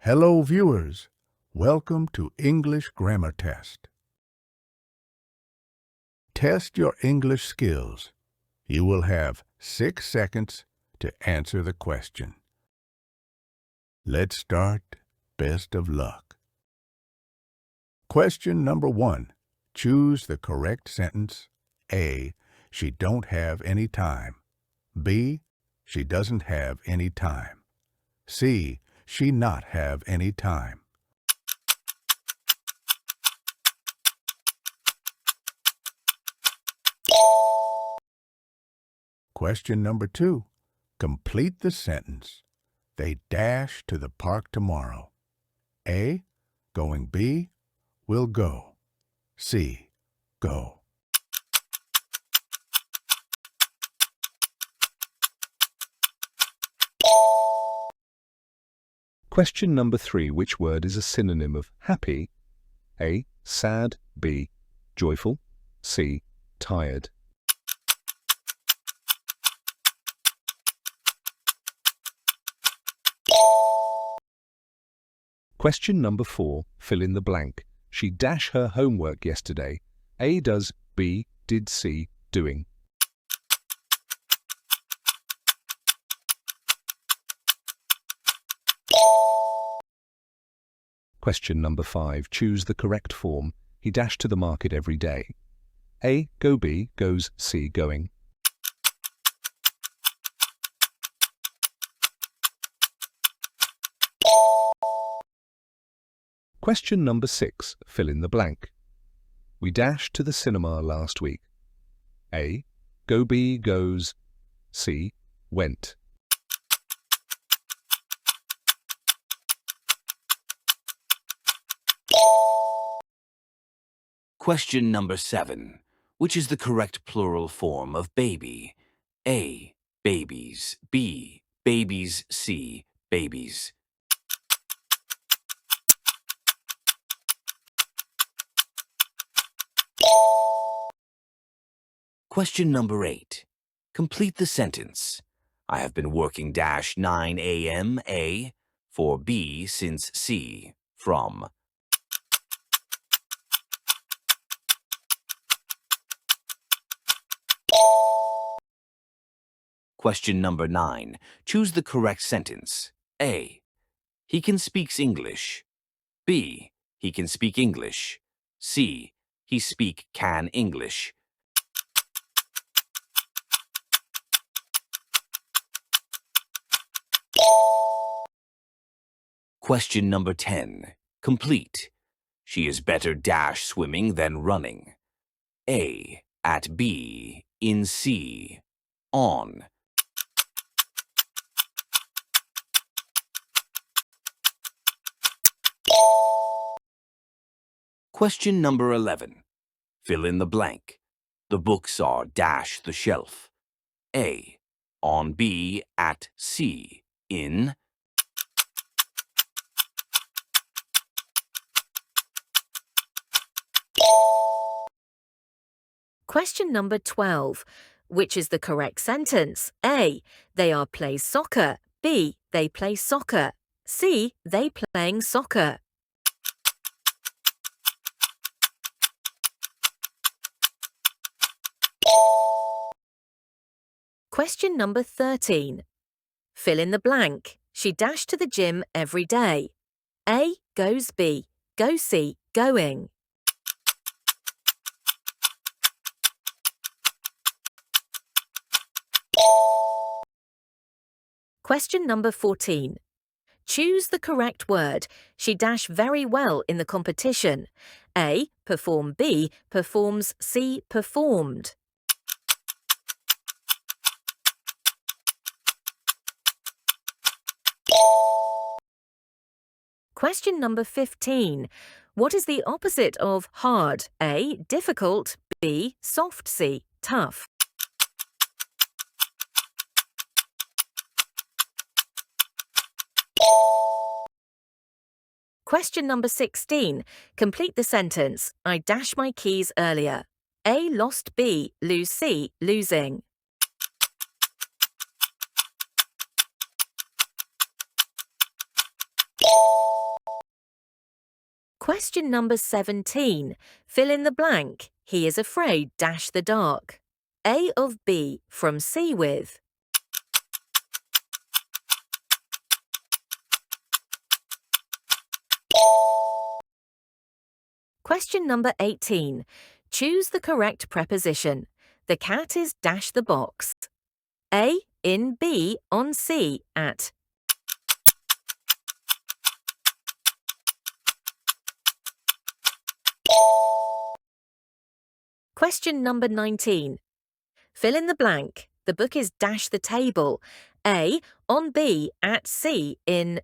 Hello, viewers. Welcome to English Grammar Test. Test your English skills. You will have 6 seconds to answer the question. Let's start. Best of luck. Question number 1. Choose the correct sentence. A. She don't have any time. B. She doesn't have any time. C. She not have any time. Question number 2. Complete the sentence. They dash to the park tomorrow. A. Going. B. Will go. C. Go. Question number 3. Which word is a synonym of happy? A. Sad. B. Joyful. C. Tired. Question number 4. Fill in the blank. She dash her homework yesterday. A. Does. B. Did. C. Doing. Question number 5. Choose the correct form. He dashed to the market every day. A. Go. B. Goes. C. Going. Question number 6. Fill in the blank. We dashed to the cinema last week. A. Go. B. Goes. C. Went. Question number 7. Which is the correct plural form of baby? A. Babies. B. Babies. C. Babies. Question number 8. Complete the sentence. I have been working 9 a.m. A. for B since C. From. Question number 9. Choose the correct sentence. A. He can speaks English. B. He can speak English. C. He speak can English. Question number 10. Complete. She is better swimming than running. A. At B. In C. On. Question number 11. Fill in the blank. The books are the shelf. A. On B. At C. In. Question number 12. Which is the correct sentence? A. They are play soccer. B. They play soccer. C. They playing soccer. Question number 13. Fill in the blank. She dashed to the gym every day. A. Goes. B. Go. C. Going. Question number 14. Choose the correct word. She dash very well in the competition. A. Perform. B. Performs. C. Performed. Question number 15. What is the opposite of hard? A. Difficult. B. Soft. C. Tough. Question number 16. Complete the sentence. I dashed my keys earlier. A. Lost. B. Lose. C. Losing. Question number 17. Fill in the blank. He is afraid dash the dark. A of B from C with. Question number 18. Choose the correct preposition. The cat is dash the box. A in B on C at. Question number 19. Fill in the blank. The book is dash the table. A on B at C in.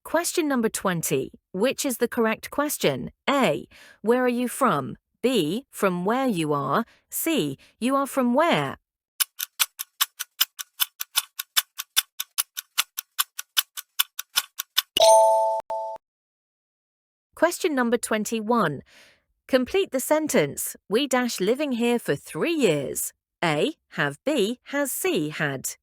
Question number 20. Which is the correct question? A. Where are you from? B. From where you are. C. You are from where? Question number 21. Complete the sentence. We dash living here for 3 years. A. Have B. Has C had?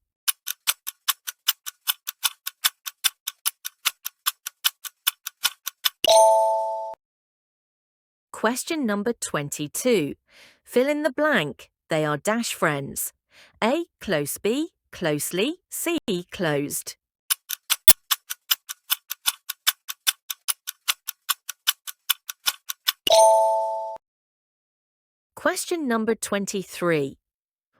Question number 22. Fill in the blank. They are dash friends. A. Close B. Closely. C. Closed. Question number 23.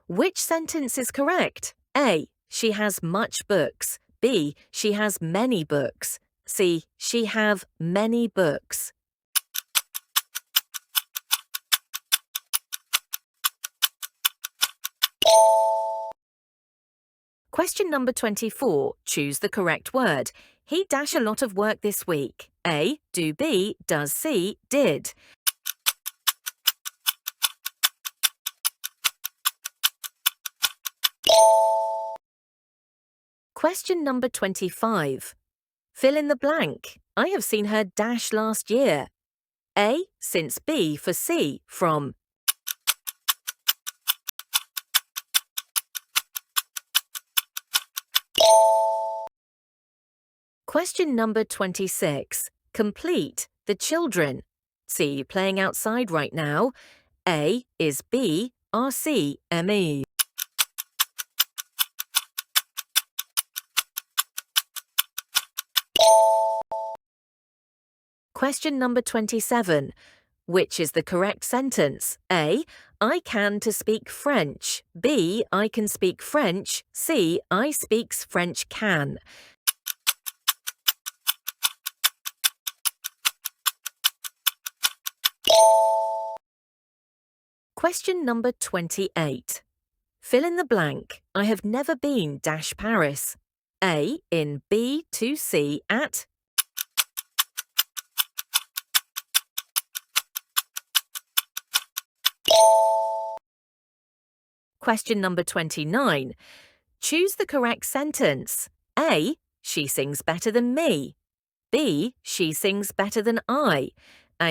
Which sentence is correct? A. She has much books. B. She has many books. C. She have many books. Question number 24. Choose the correct word. He dash a lot of work this week. A. Do B. Does C. Did. Question number 25. Fill in the blank. I have seen her dash last year. A. Since B for C from. Question number 26. Complete. The children. C. Playing outside right now. A. Is B. Are C. ME. Question number 27. Which is the correct sentence? A. I can to speak French. B. I can speak French. C. I speaks French can. Question number 28. Fill in the blank. I have never been dash Paris. A. In B to C at. Question number 29. Choose the correct sentence. A. She sings better than me. B. She sings better than I.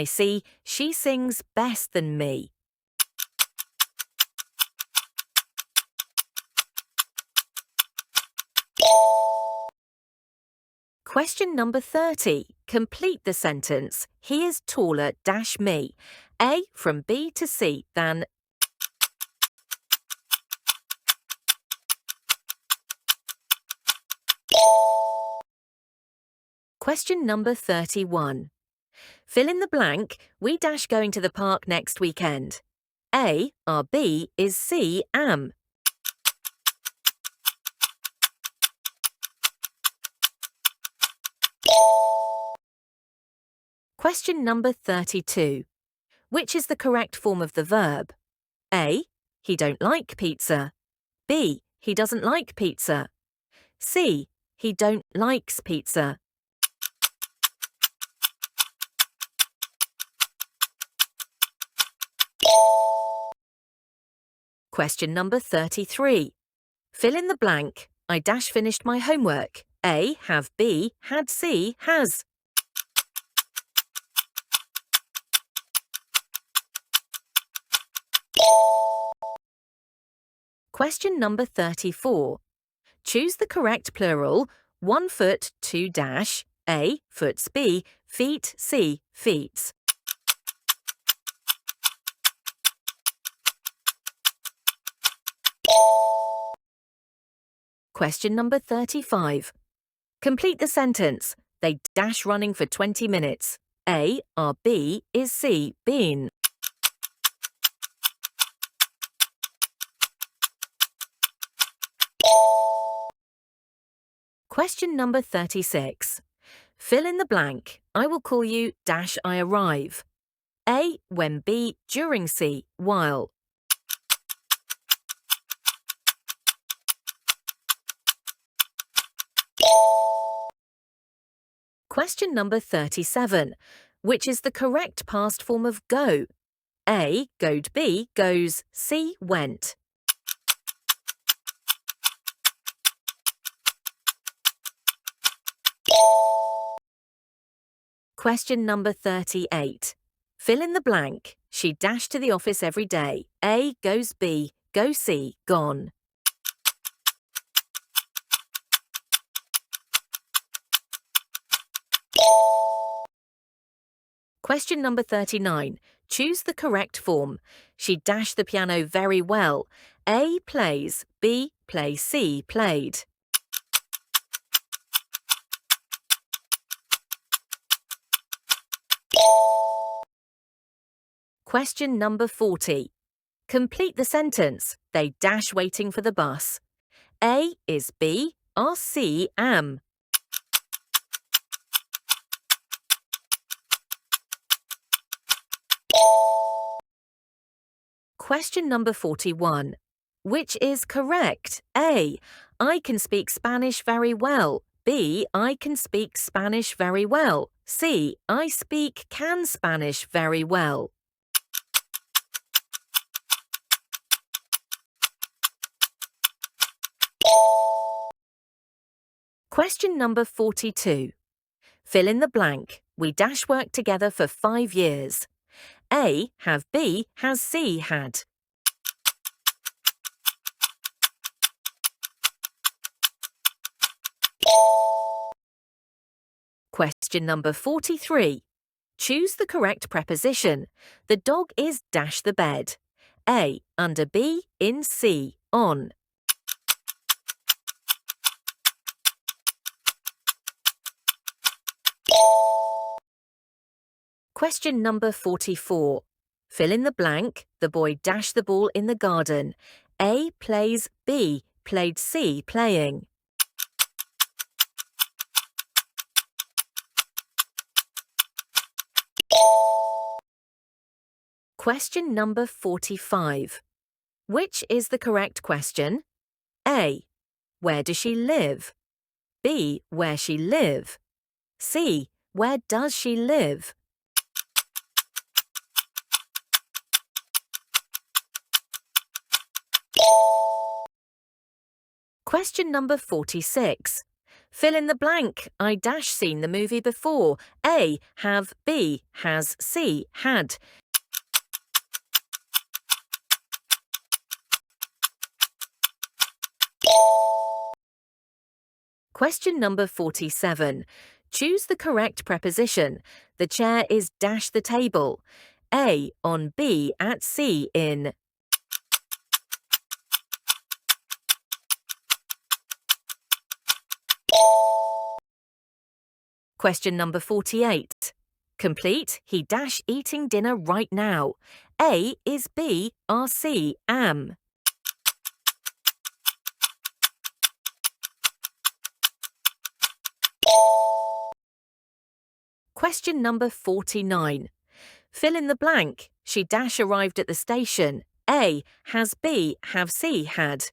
C. She sings best than me. Question number 30. Complete the sentence. He is taller dash me. A. From B to C than. Question number 31. Fill in the blank. We dash going to the park next weekend. A. Are B. Is C. Am. Question number 32. Which is the correct form of the verb? A. He don't like pizza. B. He doesn't like pizza. C. He don't likes pizza. Question number 33. Fill in the blank. I dash finished my homework. A. Have B. Had C. Has. Question number 34. Choose the correct plural, 1 foot, 2 dash, A, foots, B, feet, C, feets. Question number 35. Complete the sentence. They dash running for 20 minutes. A, are B, is C, been. Question number 36. Fill in the blank. I will call you dash I arrive. A, when B, during C, while. Question number 37. Which is the correct past form of go? A, goed B, goes, C, went. Question number 38. Fill in the blank. She dashed to the office every day. A, goes B, go C, gone. Question number 39. Choose the correct form. She dashed the piano very well. A, plays. B, play C, played. Question number 40. Complete the sentence. They dash waiting for the bus. A is B, are C, am. Question number 41. Which is correct? A, I can speak Spanish very well. B, I can speak Spanish very well. C, I speak can Spanish very well. Question number 42. Fill in the blank. We dash work together for 5 years. A, have B, has C, had. Question number 43. Choose the correct preposition. The dog is dash the bed. A, under B, in C, on. Question number 44. Fill in the blank. The boy dashed the ball in the garden. A, plays. B, played C, playing. Question number 45. Which is the correct question? A, where does she live? B, where she live? C, where does she live? Question number 46. Fill in the blank. I dash seen the movie before. A, have. B, has. C, had. Question number 47. Choose the correct preposition. The chair is dash the table. A, on B, at C, in. Question number 48. Complete. He dash eating dinner right now. A is B, are C, am. Question number 49. Fill in the blank. She dash arrived at the station. A, has B, have C, had.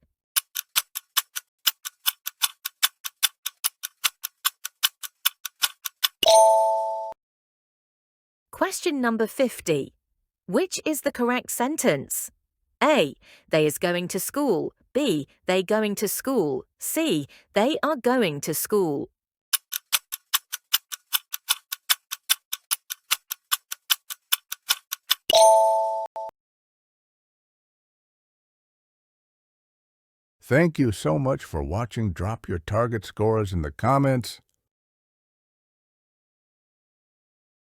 Question number 50. Which is the correct sentence? A, they is going to school. B, they going to school. C, they are going to school. Thank you so much for watching. Drop your target scores in the comments.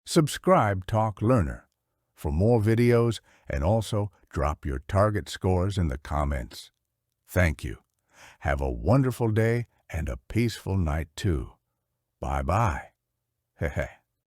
Subscribe Talk Learner for more videos, and also drop your target scores in the comments. Thank you. Have a wonderful day and a peaceful night too. Bye-bye. Heh heh.